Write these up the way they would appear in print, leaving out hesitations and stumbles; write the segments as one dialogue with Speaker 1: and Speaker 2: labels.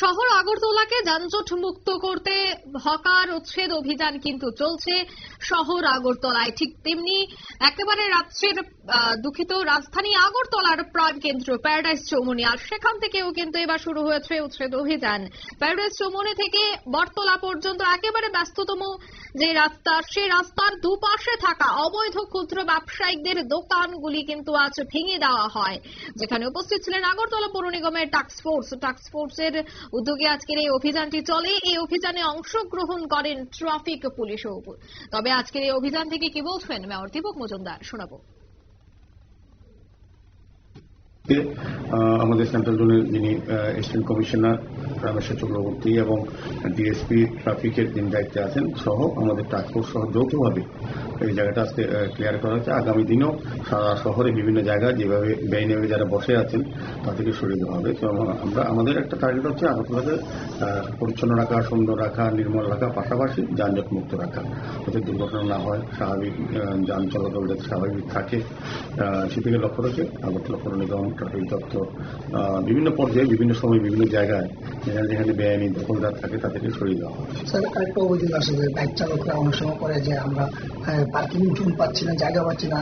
Speaker 1: শহর আগরতলাকে যানজট মুক্ত করতে হকার উচ্ছেদ অভিযান কিন্তু চলছে শহর আগরতলায়। ঠিক তেমনি একেবারে রাজ্যের দুঃখিত রাজধানী আগরতলার প্রাণকেন্দ্র প্যারাডাইস চৌমুহনী, আর সেখান থেকেও কিন্তু এবার শুরু হয়েছে উচ্ছেদ অভিযান। প্যারাডাইস চৌমুহনী থেকে বটতলা পর্যন্ত একেবারে ব্যস্ততম যে রাস্তা, সেই রাস্তার দুপাশে থাকা অবৈধ ক্ষুদ্র ব্যবসায়িকদের দোকানগুলি কিন্তু আজ ভেঙে দেওয়া হয়। যেখানে উপস্থিত ছিলেন আগরতলা পৌর নিগমের টাস্কফোর্সের উদ্যোগে আজকের এই অভিযানটি চলে। এই অভিযানে অংশগ্রহণ করেন ট্রাফিক পুলিশও। তবে আজকের এই অভিযান থেকে কি বলছেন মেয়র দীপক মজুমদার, শোনাবো।
Speaker 2: আমাদের সেন্ট্রাল জোনের যিনি অ্যাসিস্ট্যান্ট কমিশনার রামেশ্বর চক্রবর্তী এবং ডিএসপি ট্রাফিকের যিনি দায়িত্বে আছেন সহ আমাদের টাস্কফোর্স সহ যৌথভাবে এই জায়গাটা আজকে ক্লিয়ার করা হচ্ছে। আগামী দিনেও সারা শহরে বিভিন্ন জায়গায় যেভাবে বেআইনিভাবে যারা বসে আছেন তাদেরকে সরিয়ে দেওয়া হবে। তো আমাদের একটা টার্গেট হচ্ছে আগরতলাকে পরিচ্ছন্ন রাখা, সুন্দর রাখা, নির্মল রাখা, পাশাপাশি যানজট মুক্ত রাখা, যাতে দুর্ঘটনা না হয়, স্বাভাবিক যান চলাচল যাতে স্বাভাবিক থাকে, সেদিকে লক্ষ্য রেখে আগরতলা পৌর নিগম, ট্রাফিক দপ্তর বিভিন্ন পর্যায়ে বিভিন্ন সময় বিভিন্ন জায়গায় যেখানে যেখানে বেআইনি দখলদার থাকে তাদেরকে সরিয়ে দেওয়া হয়।
Speaker 3: স্যার, আরেকটা অভিযোগ আসে যে বাইক চালকরা অনেক সময় করে যে আমরা পার্কিং জোন পাচ্ছি না, জায়গা পাচ্ছি না,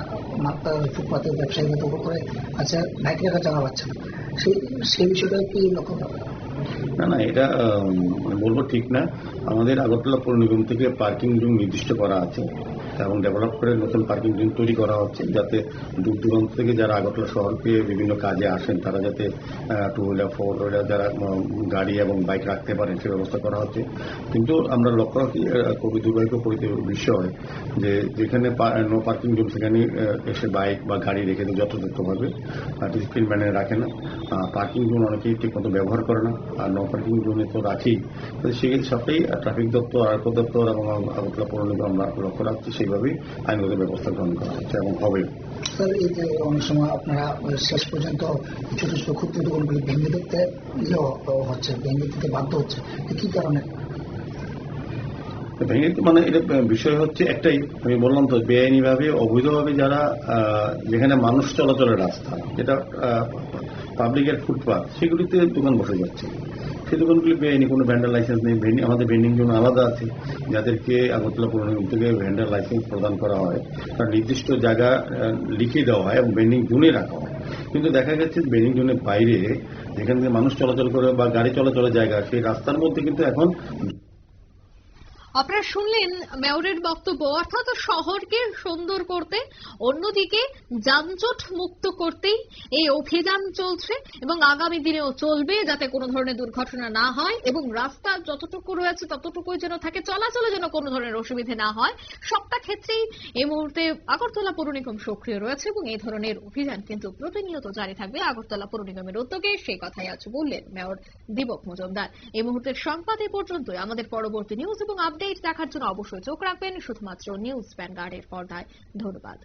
Speaker 3: ফুটপাতের ব্যবসায়ীরা দখল করে আচ্ছা বাইক রাখার জায়গা পাচ্ছে না, সেই বিষয়টা কি লক্ষ্য করা?
Speaker 2: না, এটা বলবো ঠিক না। আমাদের আগরতলা পৌর নিগম থেকে পার্কিং জোন নির্দিষ্ট করা আছে এবং ডেভেলপ করে নতুন পার্কিং জোন তৈরি করা হচ্ছে, যাতে দূর দূরান্ত থেকে যারা আগরতলা শহরকে বিভিন্ন কাজে আসেন তারা যাতে টু হুইলার, ফোর হুইলার যারা গাড়ি এবং বাইক রাখতে পারেন সে ব্যবস্থা করা হচ্ছে। কিন্তু আমরা লক্ষ্য রাখি খুবই দুর্ভাগ্যপূর্ণ বিষয় যে যেখানে নো পার্কিং জোন সেখানে এসে বাইক বা গাড়ি রেখে দিয়ে যথাযথভাবে ডিসিপ্লিন মেনে রাখে না। পার্কিং জোন অনেকেই ঠিক মতো ব্যবহার করে না, আর নো পার্কিং জোনে তো রাখি। সেই সবটাই ট্রাফিক দপ্তর, আয়কর দপ্তর এবং আগরতলা পৌর নিগম আমরা লক্ষ্য রাখছি, সেইভাবেই আইনগত ব্যবস্থা গ্রহণ করা হচ্ছে এবং হবে।
Speaker 3: স্যার, এই যে অনেক সময় আপনারা শেষ পর্যন্ত ছোট ছোট ক্ষুদ্র দোকানগুলি ভেঙে দিতে হচ্ছে, ভেঙে দিতে বাধ্য হচ্ছে, কি কারণে
Speaker 2: ভেঙে? মানে এটা বিষয় হচ্ছে একটাই, আমি বললাম তো, বেআইনিভাবে অবৈধভাবে যারা যেখানে মানুষ চলাচলের রাস্তা, যেটা পাবলিকের ফুটপাথ, সেগুলিতে দোকান বসে যাচ্ছে। সেই দোকানগুলি বেআইনি, কোনো ভেন্ডার লাইসেন্স নেই। আমাদের ভেন্ডিং জোন আলাদা আছে, যাদেরকে আগরতলা পৌর নিগম থেকে ভেন্ডার লাইসেন্স প্রদান করা হয়, তার নির্দিষ্ট জায়গা লিখে দেওয়া হয় এবং ভেন্ডিং জোনে রাখা হয়। কিন্তু দেখা গেছে ভেন্ডিং জোনের বাইরে যেখান থেকে মানুষ চলাচল করে বা গাড়ি চলাচলের জায়গা, সেই রাস্তার মধ্যে কিন্তু এখন
Speaker 1: আপনারা শুনলেন মেয়রের বক্তব্য, অর্থাৎ শহরকে সুন্দর করতে, অন্যদিকে যানজট মুক্ত করতেই এই অভিযান চলছে এবং আগামী দিনেও চলবে, যাতে কোনো ধরনের দুর্ঘটনা না হয় এবং রাস্তা যতটুকু রয়েছে ততটুকুই যেন থাকে, চলাচলে যেন কোনো ধরনের অসুবিধা না হয়। সবটা ক্ষেত্রেই এই মুহূর্তে আগরতলা পৌর নিগম সক্রিয় রয়েছে এবং এই ধরনের অভিযান কিন্তু প্রতিনিয়ত জারি থাকবে আগরতলা পৌর নিগমের উদ্যোগে। সেই কথাই আজ বললেন মেয়র দীপক মজুমদার। এই মুহূর্তের সংবাদ এ পর্যন্তই। আমাদের পরবর্তী নিউজ এবং আপডেট দেখার জন্য অবশ্যই চোখ রাখবেন শুধুমাত্র নিউজ ভ্যানগার্ডের পর্দায়। ধন্যবাদ।